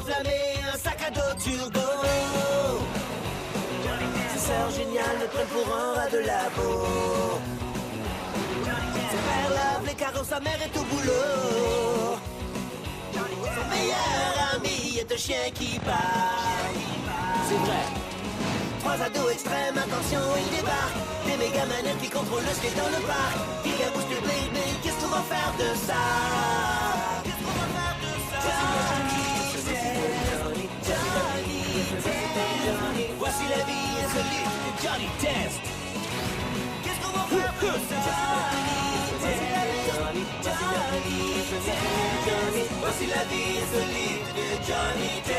enflammé, un sac à dos turbo. Ses sœurs géniales le prennent pour un rat de labo. Son père lave les carreaux, sa mère est au boulot. Son meilleur ami est un chien qui parle. C'est vrai. Trois ados extrêmes, attention, ils débarquent. Des méga manettes qui contrôlent le skate dans le parc. Il y a boost baby, qu'est-ce qu'on va faire de ça? Qu'est-ce qu'on va faire de ça? Johnny Test. Voici la vie insolite de Johnny Test. Qu'est-ce qu'on va faire de ça? Johnny, voici la vie insolite de Johnny Test.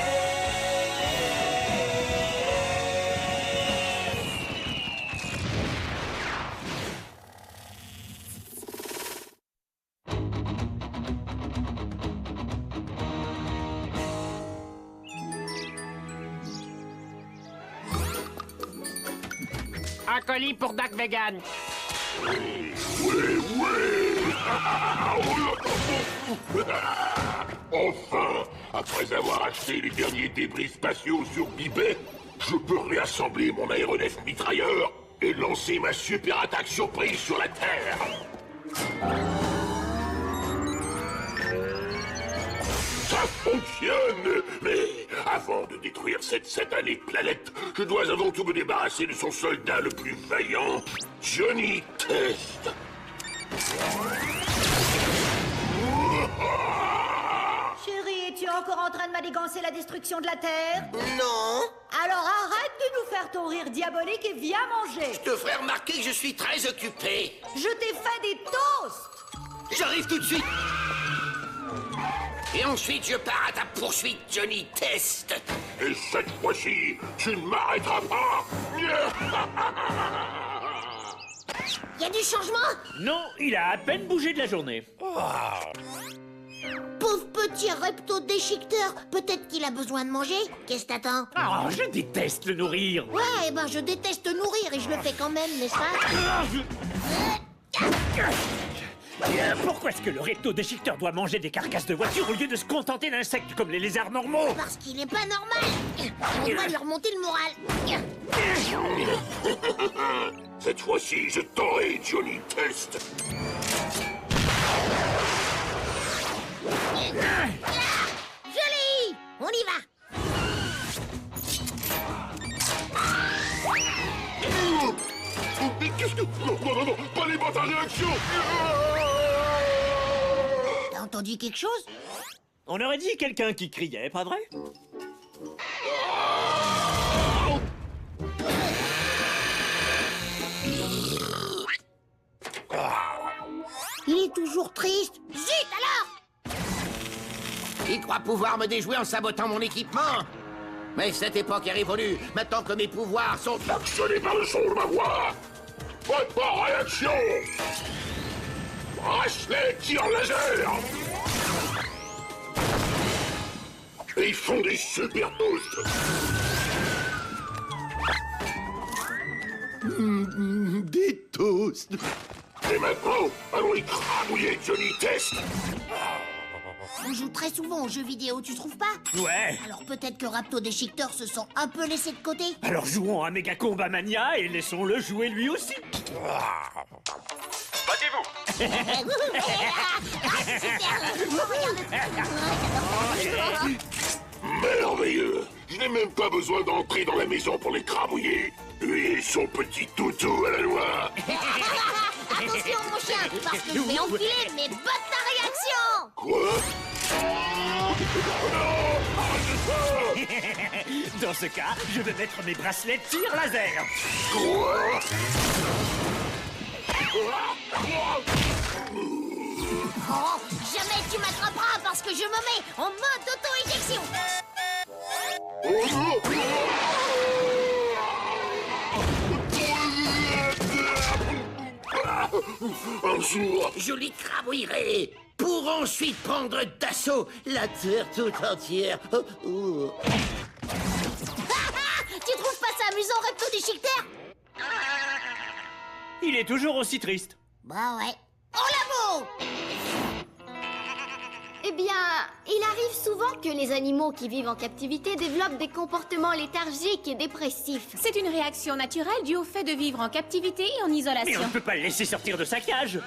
Un colis pour Dak Vegan. Oui. Enfin, après avoir acheté les derniers débris spatiaux sur eBay, je peux réassembler mon aéronef mitrailleur et lancer ma super attaque surprise sur la Terre. Ça fonctionne! Mais avant de détruire cette satanée planète, je dois avant tout me débarrasser de son soldat le plus vaillant, Johnny Test. Chérie, es-tu encore en train de manigancer la destruction de la Terre? Non. Alors arrête de nous faire ton rire diabolique et viens manger. Je te ferai remarquer que je suis très occupé. Je t'ai fait des toasts. J'arrive tout de suite. Et ensuite, je pars à ta poursuite, Johnny Test. Et cette fois-ci, tu ne m'arrêteras pas. Y a du changement? Non, il a à peine bougé de la journée. Pauvre petit repto-déchiqueteur, peut-être qu'il a besoin de manger. Qu'est-ce que t'attends? Oh, je déteste le nourrir. Ouais, ben je déteste nourrir et je le fais quand même, n'est-ce pas? Pourquoi est-ce que le recto-déchiqueteur doit manger des carcasses de voitures au lieu de se contenter d'insectes comme les lézards normaux? Parce qu'il est pas normal. On doit lui remonter le moral. Cette fois-ci, je t'aurai, Johnny Test. Joli! On y va! Mais qu'est-ce que... Non, pas les boîtes à réaction. T'as entendu quelque chose? On aurait dit quelqu'un qui criait, pas vrai? Il est toujours triste. Zut alors! Il croit pouvoir me déjouer en sabotant mon équipement. Mais cette époque est révolue, maintenant que mes pouvoirs sont... Actionnés par le son de ma voix. Pas réaction. Bracelet tir laser. Et ils font des super toasts. Des toasts. Et maintenant, allons écrabouiller Johnny Test. On joue très souvent aux jeux vidéo, tu trouves pas? Ouais. Alors peut-être que Rapto-Déchiqueteur se sent un peu laissé de côté. Alors jouons à Mega Combat Mania et laissons-le jouer lui aussi. Battez-vous. Merveilleux. Je n'ai même pas besoin d'entrer dans la maison pour les crabouiller. Lui et son petit toutou à la noix. Attention mon chien, parce que je vais enfiler mes bottes à réaction. Quoi? Dans ce cas, je vais mettre mes bracelets tir laser. Quoi? Oh, jamais tu m'attraperas parce que je me mets en mode auto-éjection. Un jour, Je les crabouillerai pour ensuite prendre d'assaut la Terre tout entière. Tu trouves pas ça amusant, Rapto-Déchiqueteur? Il est toujours aussi triste. Bah ouais. En labo! Eh bien, il arrive souvent que les animaux qui vivent en captivité développent des comportements léthargiques et dépressifs. C'est une réaction naturelle due au fait de vivre en captivité et en Mais on isolation. ne peut pas le laisser sortir de sa cage.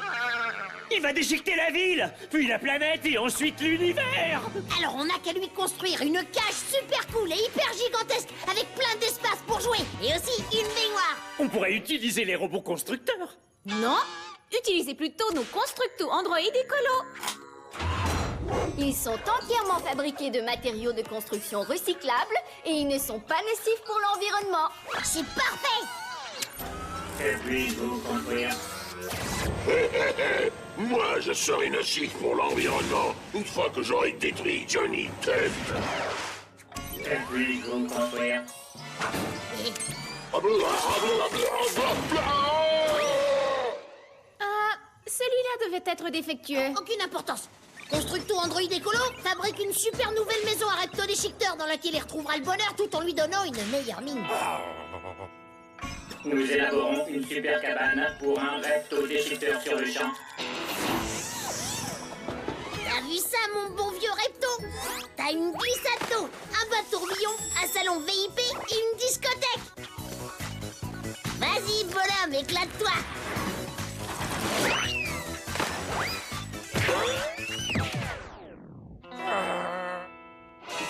Il va déchiqueter la ville, puis la planète et ensuite l'univers. Alors on n'a qu'à lui construire une cage super cool et hyper gigantesque avec plein d'espace pour jouer et aussi une baignoire. On pourrait utiliser les robots constructeurs. Non, utilisez plutôt nos constructos Android écolos. Ils sont entièrement fabriqués de matériaux de construction recyclables et ils ne sont pas nocifs pour l'environnement. C'est parfait. Et puis vous construire. Moi, je serai nocif pour l'environnement une fois que j'aurai détruit Johnny Test. Et puis vous construire. Celui-là devait être défectueux. Aucune importance. Constructo Android Écolo fabrique une super nouvelle maison à reptodéchiqueteur dans laquelle il retrouvera le bonheur tout en lui donnant une meilleure mine. Nous élaborons une super cabane pour un reptodéchiqueteur sur le champ. T'as vu ça, mon bon vieux repto? T'as une glissade d'eau, un bateau-tourbillon, un salon VIP et une discothèque. Vas-y, bonhomme, éclate-toi.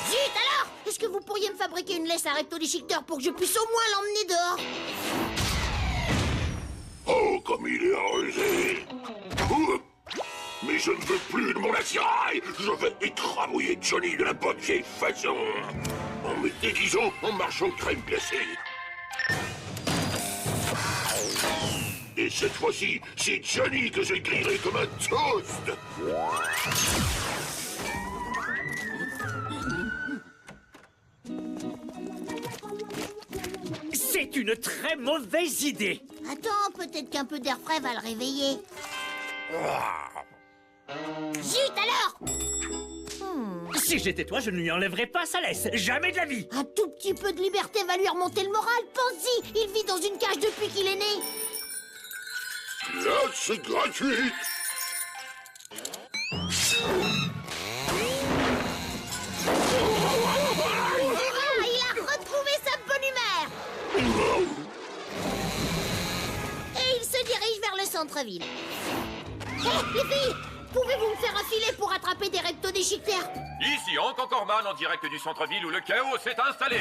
Zut alors! Est-ce que vous pourriez me fabriquer une laisse à reptodéchiqueteur pour que je puisse au moins l'emmener dehors? Oh, comme il est rusé! Mais je ne veux plus de mon attirail! Je vais écrabouiller Johnny de la bonne vieille façon! En me déguisant en marchand de crème glacée! Et cette fois-ci, c'est Johnny que je grillerai comme un toast! C'est une très mauvaise idée. Attends, peut-être qu'un peu d'air frais va le réveiller. Zut alors! Si j'étais toi, je ne lui enlèverais pas sa laisse. Jamais de la vie. Un tout petit peu de liberté va lui remonter le moral, pense-y! Il vit dans une cage depuis qu'il est né! Là, c'est gratuit! Ah, il a retrouvé sa bonne humeur! Et il se dirige vers le centre-ville. Hé, les filles! Pouvez-vous me faire un filet pour attraper des reptodéchiqueteurs? Ici, Hank Corman en direct du centre-ville où le chaos s'est installé.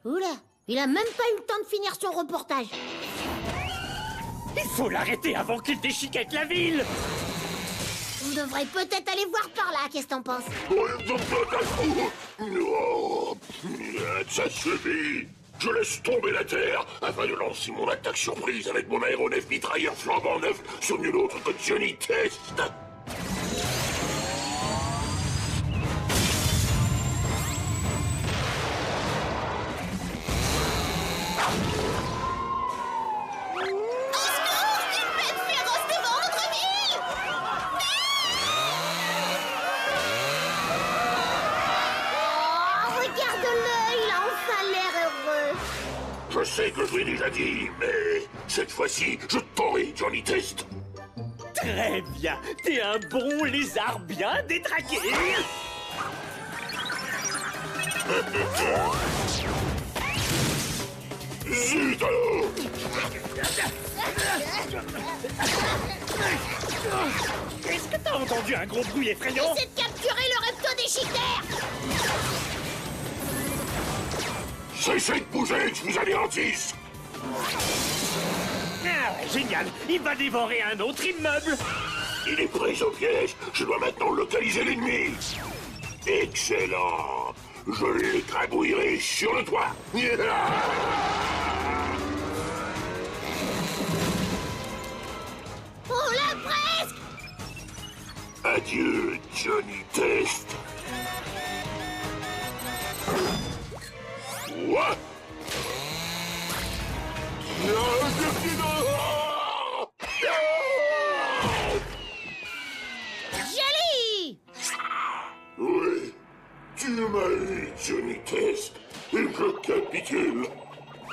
Oula, il a même pas eu le temps de finir son reportage. Il faut l'arrêter avant qu'il déchiquette la ville. On devrait peut-être aller voir par là, qu'est-ce que t'en penses? Oh, ça suffit! Je laisse tomber la Terre afin de lancer mon attaque surprise avec mon aéronef mitrailleur flambant neuf sur nul autre que Johnny Test! Je sais que je l'ai déjà dit, mais cette fois-ci, je t'aurai, Johnny Test. Très bien. T'es un bon lézard bien détraqué. Zut alors! Est-ce que t'as entendu un gros bruit effrayant? Essaie de capturer le reptodéchiqueteur! Cessez de bouger, je vous anéantisse! Ah, génial. Il va dévorer un autre immeuble. Il est pris au piège. Je dois maintenant localiser l'ennemi. Excellent. Je l'écrabouillerai sur le toit. On l'a presque! Adieu, Johnny Test. What? Joli! Oui, tu m'as eu, Johnny Test, et je capitule.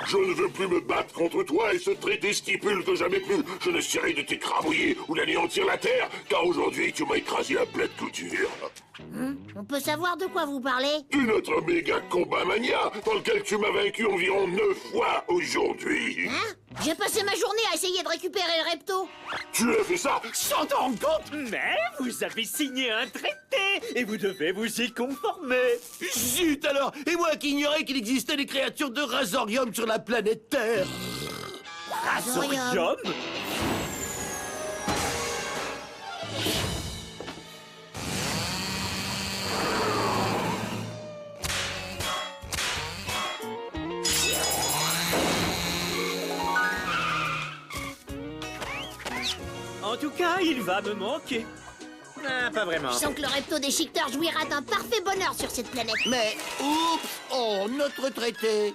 Je Je ne veux plus me battre contre toi et ce traité stipule que jamais plus je n'essaierai de t'écrabouiller ou d'anéantir la Terre, car aujourd'hui tu m'as écrasé à plat de couture. On peut savoir de quoi vous parlez? De notre méga combat mania, dans lequel tu m'as vaincu environ 9 fois aujourd'hui. Hein? J'ai passé ma journée à essayer de récupérer le repto. Tu as fait ça Sans t'en rendre compte? Mais vous avez signé un traité et vous devez vous y conformer. Zut alors! Et moi qui ignorais qu'il existait des créatures de Razorium sur la planète Terre! Razorium? En tout cas, il va me manquer. Ah, pas vraiment. Je sens que le repto-déchiqueteur jouira d'un parfait bonheur sur cette planète. Mais, oups! Oh, notre traité!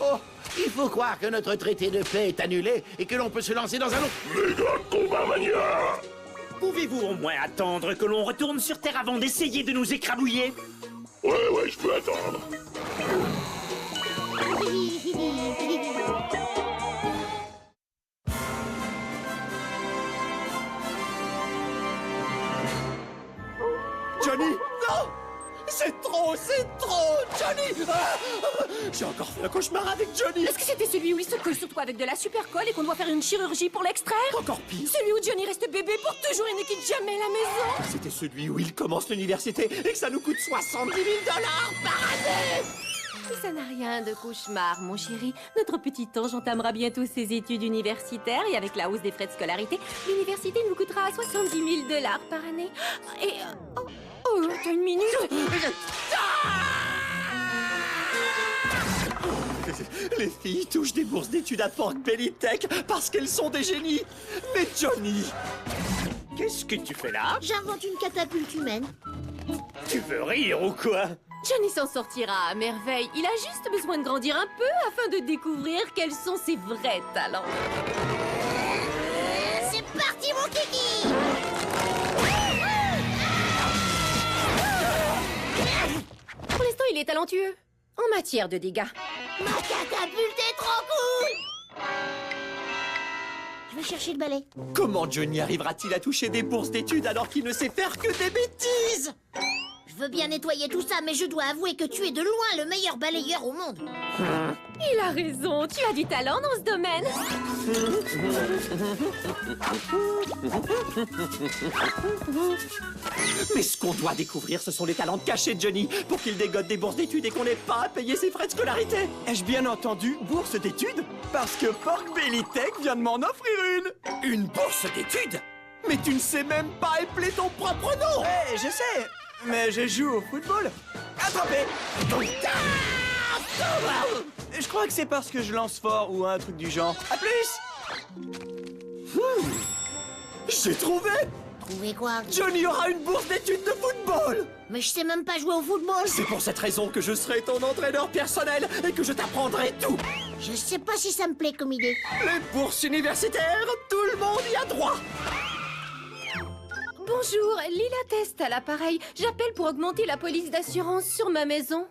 Oh, il faut croire que notre traité de paix est annulé et que l'on peut se lancer dans un autre... Méga combat mania! Pouvez-vous au moins attendre que l'on retourne sur Terre avant d'essayer de nous écrabouiller? Ouais, je peux attendre. Johnny! Non! C'est trop, Johnny! Ah! J'ai encore fait un cauchemar avec Johnny! Est-ce que c'était celui où il se colle sur toi avec de la super colle et qu'on doit faire une chirurgie pour l'extraire? Encore pire! Celui où Johnny reste bébé pour toujours et ne quitte jamais la maison? C'était celui où il commence l'université et que ça nous coûte 70 000 $ par année! Mais ça n'a rien de cauchemar, mon chéri. Notre petit ange entamera bientôt ses études universitaires et avec la hausse des frais de scolarité, l'université nous coûtera 70 000 $ par année. Et... Oh, t'as une minute. Les filles touchent des bourses d'études à Pork Belly Tech parce qu'elles sont des génies. Mais Johnny, Qu'est-ce que tu fais là? J'invente une catapulte humaine. Tu veux rire ou quoi? Johnny s'en sortira à merveille. Il a juste besoin de grandir un peu afin de découvrir quels sont ses vrais talents. C'est parti, mon kiki! Pour l'instant, il est talentueux. En matière de dégâts. Ma catapulte est trop cool! Je vais chercher le balai. comment Johnny arrivera-t-il à toucher des bourses d'études alors qu'il ne sait faire que des bêtises? Je veux bien nettoyer tout ça, mais je dois avouer que tu es de loin le meilleur balayeur au monde. Il a raison, tu as du talent dans ce domaine. Mais ce qu'on doit découvrir, ce sont les talents cachés de Johnny pour qu'il dégote des bourses d'études et qu'on n'ait pas à payer ses frais de scolarité. Ai-je bien entendu bourse d'études? Parce que Pork Belly Tech vient de m'en offrir une. Une bourse d'études? Mais tu ne sais même pas épeler ton propre nom. Eh, je sais, mais je joue au football. Attrapé. Je crois que c'est parce que je lance fort ou un truc du genre. À plus! J'ai trouvé. Trouvé quoi? Johnny aura une bourse d'études de football. Mais je sais même pas jouer au football. C'est pour cette raison que je serai ton entraîneur personnel et que je t'apprendrai tout. Je sais pas si ça me plaît comme idée. Les bourses universitaires, tout le monde y a droit. Bonjour, Lila Test à l'appareil. J'appelle pour augmenter la police d'assurance sur ma maison.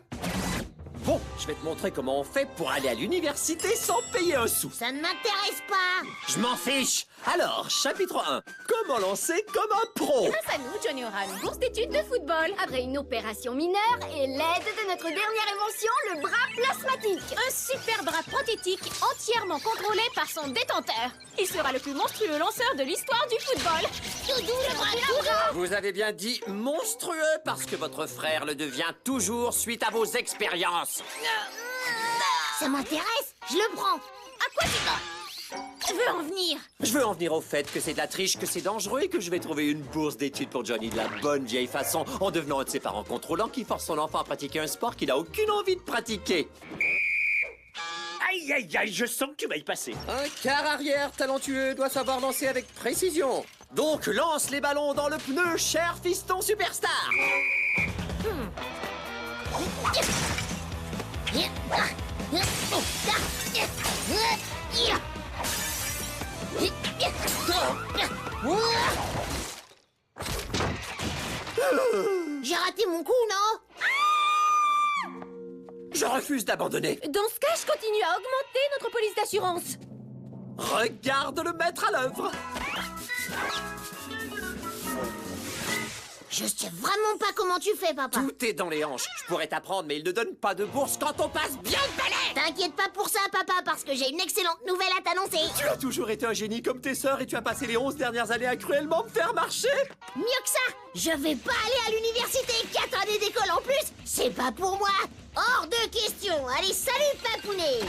Bon, je vais te montrer comment on fait pour aller à l'université sans payer un sou. Ça ne m'intéresse pas. Je m'en fiche. Alors, chapitre 1. Comment lancer comme un pro. Grâce à nous, Johnny aura une bourse d'études de football. Après une opération mineure et l'aide de notre dernière invention, le bras plasmatique. Un super bras prothétique entièrement contrôlé par son détenteur. Il sera le plus monstrueux lanceur de l'histoire du football. Doudou, le bras. Vous avez bien dit monstrueux parce que votre frère le devient toujours suite à vos expériences. Ça m'intéresse. Je le prends. À quoi tu vas? Je veux en venir. Je veux en venir au fait que c'est de la triche, que c'est dangereux et que je vais trouver une bourse d'études pour Johnny de la bonne vieille façon en devenant un de ses parents contrôlants qui force son enfant à pratiquer un sport qu'il n'a aucune envie de pratiquer. Aïe, aïe, aïe, je sens que tu vas y passer. Un quart arrière talentueux doit savoir lancer avec précision. Donc lance les ballons dans le pneu, cher fiston superstar. J'ai raté mon coup, non? Je refuse d'abandonner. Dans ce cas, je continue à augmenter notre police d'assurance. Regarde le mettre à l'œuvre. Je sais vraiment pas comment tu fais, papa. Tout est dans les hanches. Je pourrais t'apprendre, mais ils ne donnent pas de bourse quand on passe bien le balai. T'inquiète pas pour ça, papa, parce que j'ai une excellente nouvelle à t'annoncer. Tu as toujours été un génie comme tes sœurs et tu as passé les 11 dernières années à cruellement me faire marcher. Mieux que ça, je vais pas aller à l'université. 4 années d'école en plus, c'est pas pour moi. Hors de question. Allez, salut, papounet.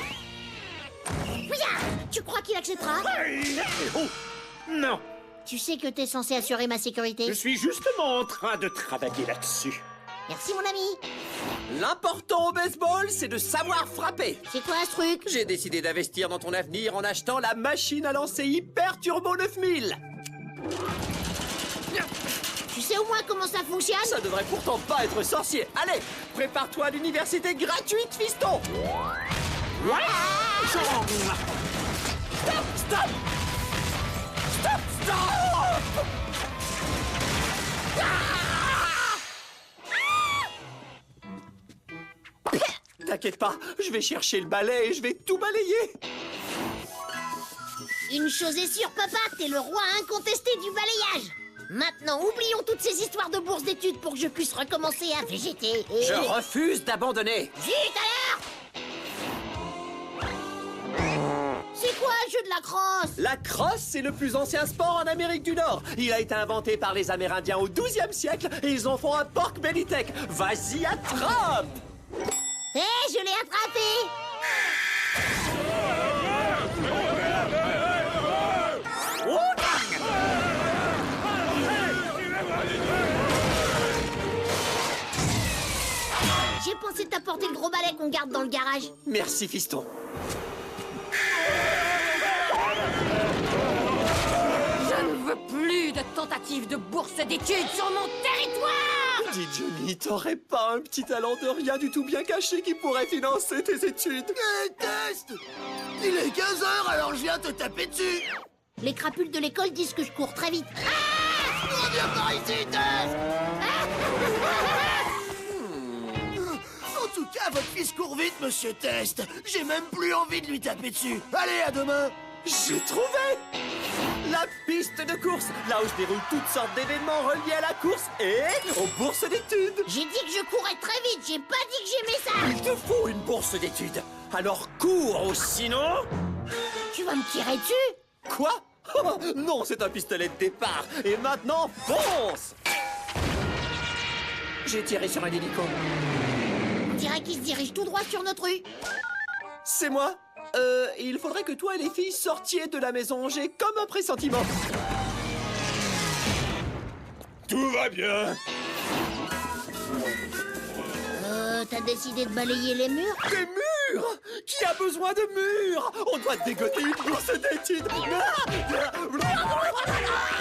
Viens, tu crois qu'il acceptera? Oh, non, Tu sais que t'es censé assurer ma sécurité. je suis justement en train de travailler là-dessus. Merci, mon ami. L'important au baseball, c'est de savoir frapper. C'est quoi ce truc? J'ai décidé d'investir dans ton avenir en achetant la machine à lancer Hyper Turbo 9000. Tu sais au moins comment ça fonctionne? Ça devrait pourtant pas être sorcier. Allez, prépare-toi à l'université gratuite, fiston. Stop! Stop! Stop! Stop! Stop! T'inquiète pas, je vais chercher le balai et je vais tout balayer. Une chose est sûre, papa, t'es le roi incontesté du balayage. Maintenant, oublions toutes ces histoires de bourse d'études pour que je puisse recommencer à végéter. Je refuse d'abandonner. Zut alors! C'est quoi le jeu de la crosse? La crosse, c'est le plus ancien sport en Amérique du Nord. Il a été inventé par les Amérindiens au XIIe siècle et ils en font un Pork Belly Tech. Vas-y, attrape! Hé, je l'ai attrapé! J'ai pensé t'apporter le gros balai qu'on garde dans le garage. Merci, fiston. Je ne veux plus de tentatives de bourse d'études sur mon territoire. Dis Johnny, t'aurais pas un petit talent de rien du tout bien caché qui pourrait financer tes études? Test! Il est 15h, alors je viens te taper dessus! Les crapules de l'école disent que je cours très vite. On vient par ici, Test! En tout cas, votre fils court vite, monsieur Test. J'ai même plus envie de lui taper dessus. Allez, à demain! J'ai trouvé! La piste de course, là où je déroule toutes sortes d'événements reliés à la course et aux bourses d'études. J'ai dit que je courais très vite, j'ai pas dit que j'aimais ça. Il te faut une bourse d'études. Alors cours ou sinon... Tu vas me tirer dessus? Quoi? Oh, non, c'est un pistolet de départ. Et maintenant, fonce! J'ai tiré sur un hélico. On dirait qu'il se dirige tout droit sur notre rue. C'est moi. Il faudrait que toi et les filles sortiez de la maison. J'ai comme un pressentiment. Tout va bien. T'as décidé de balayer les murs? Des murs? Qui a besoin de murs? On doit dégoter une bourse d'études.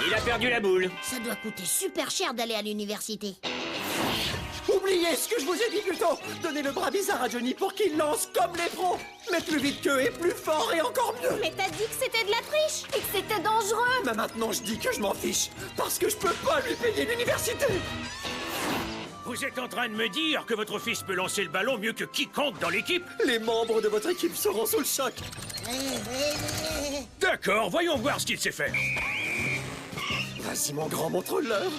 Il a perdu la boule. Ça doit coûter super cher d'aller à l'université. Oubliez ce que je vous ai dit plus tôt. Donnez le bras bizarre à Johnny pour qu'il lance comme les pros. Mais plus vite qu'eux et plus fort et encore mieux. Mais t'as dit que c'était de la triche et que c'était dangereux. Mais maintenant je dis que je m'en fiche. Parce que je peux pas lui payer l'université. Vous êtes en train de me dire que votre fils peut lancer le ballon mieux que quiconque dans l'équipe? Les membres de votre équipe seront sous le choc. D'accord, voyons voir ce qu'il sait faire. Vas-y mon grand, montre-leur.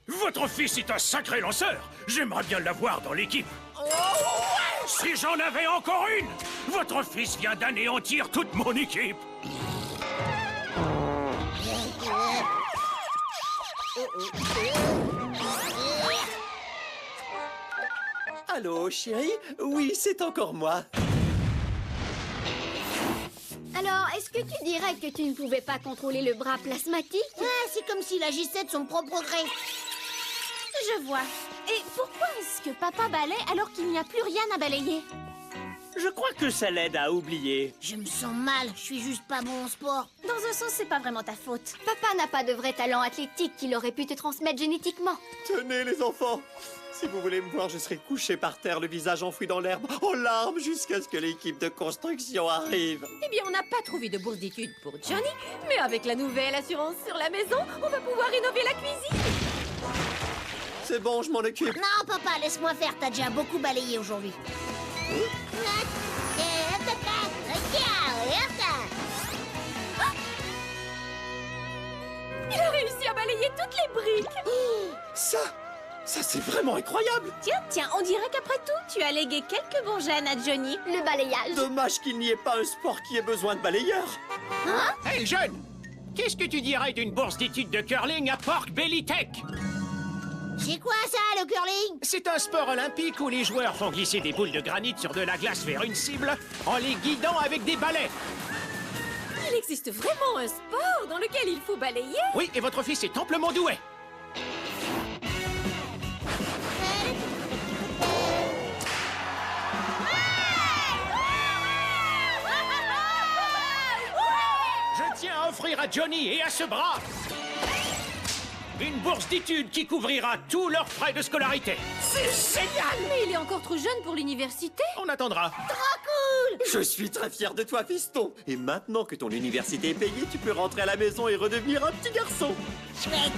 Votre fils est un sacré lanceur. J'aimerais bien l'avoir dans l'équipe. Si j'en avais encore une! Votre fils vient d'anéantir toute mon équipe. Allô, chérie? Oui, c'est encore moi. Alors, est-ce que tu dirais que tu ne pouvais pas contrôler le bras plasmatique? C'est comme s'il agissait de son propre gré. Je vois. Et pourquoi est-ce que papa balaie alors qu'il n'y a plus rien à balayer? Je crois que ça l'aide à oublier. Je me sens mal, je suis juste pas bon au sport. Dans un sens, c'est pas vraiment ta faute. Papa n'a pas de vrai talent athlétique qu'il aurait pu te transmettre génétiquement. Tenez, les enfants. Si vous voulez me voir, je serai couché par terre, le visage enfoui dans l'herbe, en larmes, jusqu'à ce que l'équipe de construction arrive. Eh bien, on n'a pas trouvé de bourse d'études pour Johnny, mais avec la nouvelle assurance sur la maison, on va pouvoir rénover la cuisine. C'est bon, je m'en occupe. Non, papa, laisse-moi faire, t'as déjà beaucoup balayé aujourd'hui. Il a réussi à balayer toutes les briques. Ça c'est vraiment incroyable. Tiens, on dirait qu'après tout, tu as légué quelques bons gènes à Johnny. Le balayage. Dommage qu'il n'y ait pas un sport qui ait besoin de balayeurs. Hein? Hey, jeune! Qu'est-ce que tu dirais d'une bourse d'études de curling à Pork Belly Tech? C'est quoi ça, le curling? C'est un sport olympique où les joueurs font glisser des boules de granit sur de la glace vers une cible en les guidant avec des balais. Il existe vraiment un sport dans lequel il faut balayer? Oui, et votre fils est amplement doué. Je tiens à offrir à Johnny et à ce bras une bourse d'études qui couvrira tous leurs frais de scolarité. C'est génial! Mais il est encore trop jeune pour l'université. On attendra. Trop cool! Je suis très fier de toi, fiston. Et maintenant que ton université est payée, tu peux rentrer à la maison et redevenir un petit garçon. Chouette!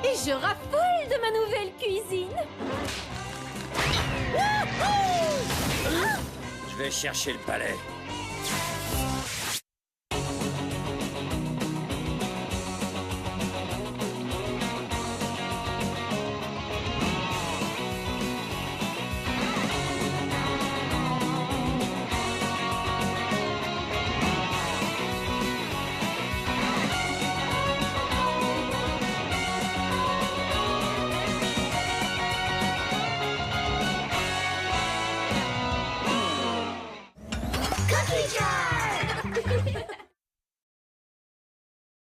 Et je raffole de ma nouvelle cuisine. Je vais chercher le balai. Cookie Jar!